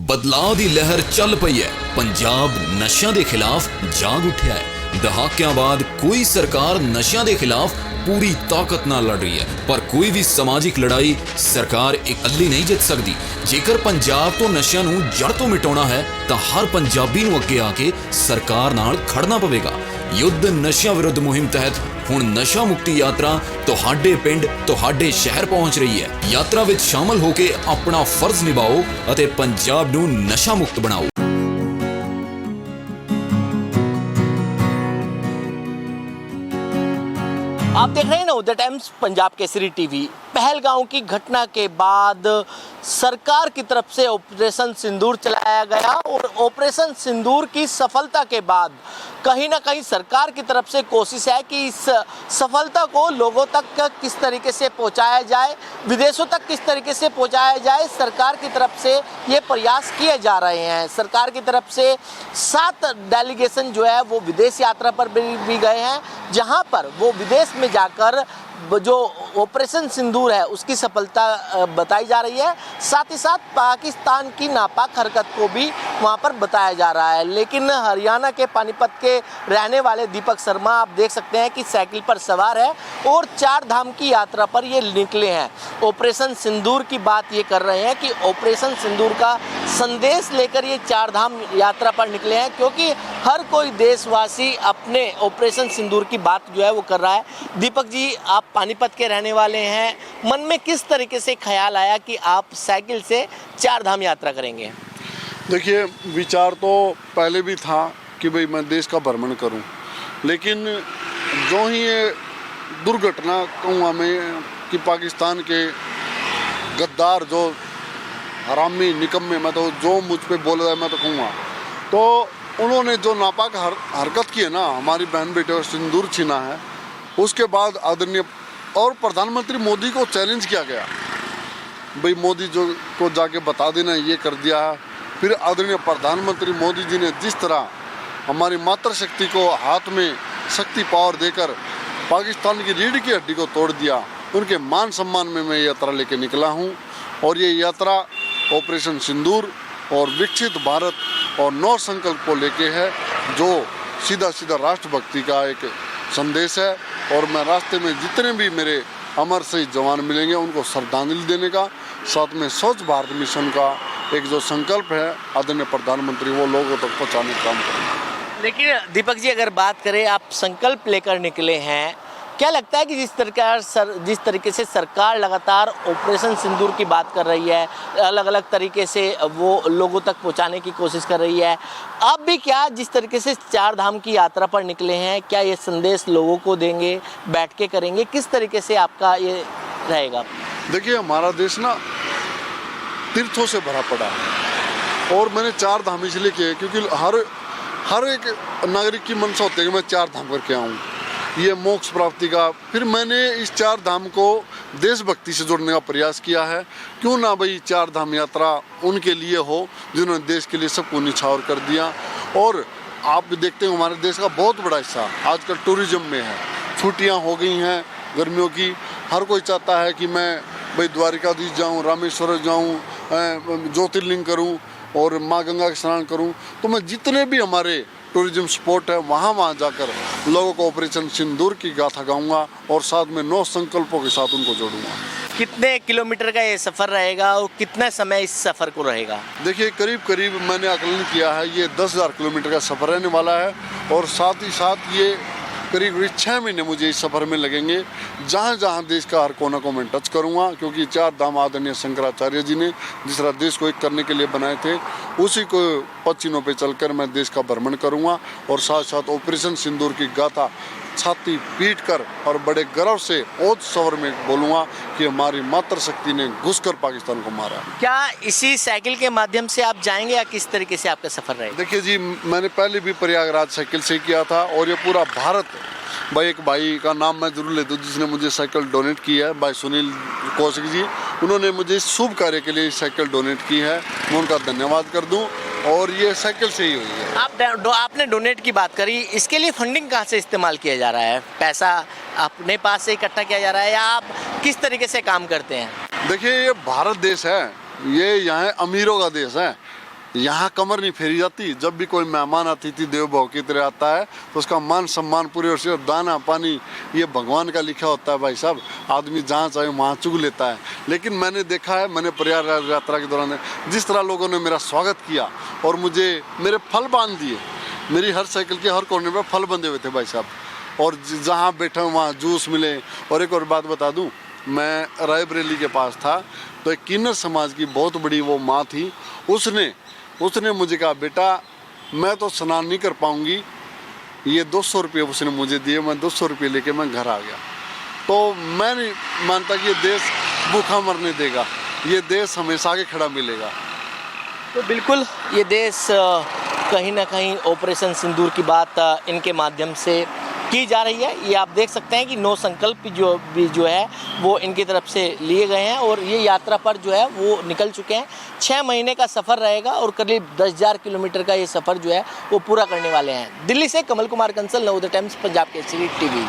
ਬਦਲਾਅ ਦੀ ਲਹਿਰ ਚੱਲ ਪਈ ਹੈ। ਪੰਜਾਬ ਨਸ਼ਿਆਂ ਦੇ ਖਿਲਾਫ ਜਾਗ ਉੱਠਿਆ ਹੈ। ਦਹਾਕਿਆਂ ਬਾਅਦ ਕੋਈ ਸਰਕਾਰ ਨਸ਼ਿਆਂ ਦੇ ਖਿਲਾਫ ਪੂਰੀ ਤਾਕਤ ਨਾਲ ਲੜ ਰਹੀ ਹੈ, ਪਰ ਕੋਈ ਵੀ ਸਮਾਜਿਕ ਲੜਾਈ ਸਰਕਾਰ ਇਕੱਲੀ ਨਹੀਂ ਜਿੱਤ ਸਕਦੀ। ਜੇਕਰ ਪੰਜਾਬ ਤੋਂ ਨਸ਼ਿਆਂ ਨੂੰ ਜੜ ਤੋਂ ਮਿਟਾਉਣਾ ਹੈ ਤਾਂ ਹਰ ਪੰਜਾਬੀ ਨੂੰ ਅੱਗੇ ਆ ਕੇ ਸਰਕਾਰ ਨਾਲ ਖੜਨਾ ਪਵੇਗਾ। ਯੁੱਧ ਨਸ਼ਿਆਂ ਵਿਰੁੱਧ ਮੁਹਿੰਮ ਤਹਿਤ ਹੁਣ ਨਸ਼ਾ ਮੁਕਤੀ ਯਾਤਰਾ ਤੁਹਾਡੇ ਪਿੰਡ ਤੁਹਾਡੇ ਸ਼ਹਿਰ ਪਹੁੰਚ ਰਹੀ ਹੈ। ਯਾਤਰਾ ਵਿੱਚ ਸ਼ਾਮਲ ਹੋ ਕੇ ਆਪਣਾ ਫਰਜ਼ ਨਿਭਾਓ ਅਤੇ ਪੰਜਾਬ ਨੂੰ ਨਸ਼ਾ ਮੁਕਤ ਬਣਾਓ। आप देख रहे हैं ना उदय टाइम्स पंजाब केसरी टीवी। पहलगांव की घटना के बाद सरकार की तरफ से ऑपरेशन सिंदूर चलाया गया और ऑपरेशन सिंदूर की सफलता के बाद कहीं ना कहीं सरकार की तरफ से कोशिश है कि इस सफलता को लोगों तक किस तरीके से पहुंचाया जाए, विदेशों तक किस तरीके से पहुंचाया जाए। सरकार की तरफ से ये प्रयास किए जा रहे हैं। सरकार की तरफ से 7 डेलीगेशन जो है वो विदेश यात्रा पर भी गए हैं, जहां पर वो विदेश में जाकर जो ऑपरेशन सिंदूर है उसकी सफलता बताई जा रही है। साथ ही साथ पाकिस्तान की नापाक हरकत को भी वहां पर बताया जा रहा है। लेकिन हरियाणा के पानीपत के रहने वाले दीपक शर्मा आप देख सकते हैं कि साइकिल पर सवार है और 4 धाम की यात्रा पर ये निकले हैं। ऑपरेशन सिंदूर की बात ये कर रहे हैं कि ऑपरेशन सिंदूर का संदेश लेकर ये 4 धाम यात्रा पर निकले हैं, क्योंकि हर कोई देशवासी अपने ऑपरेशन सिंदूर की बात जो है वो कर रहा है। दीपक जी, आप पानीपत के रहने वाले हैं, मन में किस तरीके से ख्याल आया कि आप साइकिल से 4 धाम यात्रा करेंगे? देखिए, विचार तो पहले भी था कि भाई मैं देश का भ्रमण करूं, लेकिन जो ही ये दुर्घटना कहूँगा मैं कि पाकिस्तान के गद्दार जो हरामी निकम्मे, मैं तो जो मुझ पे बोल रहा है मैं तो कहूँगा, तो उन्होंने जो नापाक हरकत की है ना, हमारी बहन बेटे और सिंदूर छीना है, उसके बाद आदरणीय और प्रधानमंत्री मोदी को चैलेंज किया गया, भाई मोदी जो को जाके बता देना ये कर दिया है। फिर आदरणीय प्रधानमंत्री मोदी जी ने जिस तरह हमारी मातृशक्ति को हाथ में शक्ति पावर देकर पाकिस्तान की रीढ़ की हड्डी को तोड़ दिया, उनके मान सम्मान में मैं यात्रा लेके निकला हूँ। और ये यात्रा ऑपरेशन सिंदूर और विकसित भारत और नौ संकल्प को लेके है, जो सीधा सीधा राष्ट्रभक्ति का एक संदेश है। और मैं रास्ते में जितने भी मेरे अमर शहीद जवान मिलेंगे उनको श्रद्धांजलि देने का, साथ में स्वच्छ भारत मिशन का एक जो संकल्प है आदरणीय प्रधानमंत्री वो लोगों तक पहुँचाने का काम करेंगे। लेकिन दीपक जी, अगर बात करें, आप संकल्प लेकर निकले हैं, क्या लगता है कि जिस तरीके से सरकार लगातार ऑपरेशन सिंदूर की बात कर रही है, अलग अलग तरीके से वो लोगों तक पहुंचाने की कोशिश कर रही है, आप भी क्या जिस तरीके से 4 धाम की यात्रा पर निकले हैं, क्या ये संदेश लोगों को देंगे, बैठ के करेंगे, किस तरीके से आपका ये रहेगा? देखिए, हमारा देश ना तीर्थों से भरा पड़ा है, और मैंने 4 धाम इसलिए किए क्योंकि हर एक नागरिक की मनसा होती है कि मैं 4 धाम करके आऊँ, ये मोक्ष प्राप्ति का। फिर मैंने इस 4 धाम को देशभक्ति से जोड़ने का प्रयास किया है। क्यों ना भाई 4 धाम यात्रा उनके लिए हो जिन्होंने देश के लिए सबको निछावर कर दिया। और आप भी देखते हैं हमारे देश का बहुत बड़ा हिस्सा आजकल टूरिज्म में है। छुट्टियां हो गई हैं गर्मियों की, हर कोई चाहता है कि मैं भाई द्वारिकाधीश जाऊँ, रामेश्वर जाऊँ, ज्योतिर्लिंग करूँ और माँ गंगा का स्नान करूँ। तो मैं जितने भी हमारे टूरिज्म स्पॉट है वहाँ जाकर लोगों को ऑपरेशन सिंदूर की गाथा गाऊंगा और साथ में 9 संकल्पों के साथ उनको जोड़ूंगा। कितने किलोमीटर का ये सफ़र रहेगा और कितना समय इस सफ़र को रहेगा? देखिए, करीब मैंने आकलन किया है ये 10,000 किलोमीटर का सफ़र रहने वाला है। और साथ ही साथ ये करीब 6 महीने मुझे इस सफ़र में लगेंगे, जहाँ जहाँ देश का हर कोना को मैं टच करूँगा, क्योंकि 4 धाम आदरणीय शंकराचार्य जी ने जिस तरह देश को एक करने के लिए बनाए थे, उसी को पच्चीनों पे चलकर मैं देश का भ्रमण करूँगा। और साथ साथ ऑपरेशन सिंदूर की गाथा छाती पीट कर और बड़े गर्व से ओज स्वर में बोलूँगा कि हमारी मातृशक्ति ने घुसकर पाकिस्तान को मारा। क्या इसी साइकिल के माध्यम से आप जाएंगे या किस तरीके से आपका सफ़र रहेगा? देखिए जी, मैंने पहले भी प्रयागराज साइकिल से किया था, और ये पूरा भारत, भाई एक भाई का नाम मैं जरूर ले दूँ जिसने मुझे साइकिल डोनेट की है, भाई सुनील कौशिक जी, उन्होंने मुझे इस शुभ कार्य के लिए साइकिल डोनेट की है, मैं उनका धन्यवाद कर दूँ। और ये साइकिल से ही हुई है। आपने डोनेट की बात करी, इसके लिए फंडिंग कहाँ से इस्तेमाल किया जा रहा है? पैसा अपने पास से इकट्ठा किया जा रहा है या आप किस तरीके से काम करते हैं? देखिए, ये भारत देश है, ये यहाँ अमीरों का देश है, यहाँ कमर नहीं फेरी जाती। जब भी कोई मेहमान अतिथि देवो भव की तरह आता है तो उसका मान सम्मान पूरी ओर से, दाना पानी ये भगवान का लिखा होता है भाई साहब। आदमी जहाँ चाहे वहाँ चुग लेता है। लेकिन मैंने देखा है, मैंने प्रयागराज यात्रा के दौरान जिस तरह लोगों ने मेरा स्वागत किया और मुझे मेरे फल बांध दिए। मेरी हर साइकिल के हर कोने पर फल बंधे हुए थे भाई साहब, और जहाँ बैठा हूँ वहाँ जूस मिले। और एक और बात बता दूँ, मैं रायबरेली के पास था तो एक किन्नर समाज की बहुत बड़ी वो माँ थी। उसने मुझे कहा, बेटा मैं तो स्नान नहीं कर पाऊंगी, ये 200 रुपये उसने मुझे दिए। मैं 200 रुपये लेके मैं घर आ गया। तो मैं नहीं मानता कि ये देश भूखा मरने देगा, ये देश हमेशा आगे खड़ा मिलेगा। तो बिल्कुल ये देश कहीं ना कहीं ऑपरेशन सिंदूर की बात इनके माध्यम से की जा रही है। ये आप देख सकते हैं कि 9 संकल्प जो है वो इनकी तरफ से लिए गए हैं और ये यात्रा पर जो है वो निकल चुके हैं। 6 महीने का सफ़र रहेगा और करीब 10,000 किलोमीटर का ये सफ़र जो है वो पूरा करने वाले हैं। दिल्ली से कमल कुमार कंसल, नवोदय टाइम्स, पंजाब केसरी टीवी।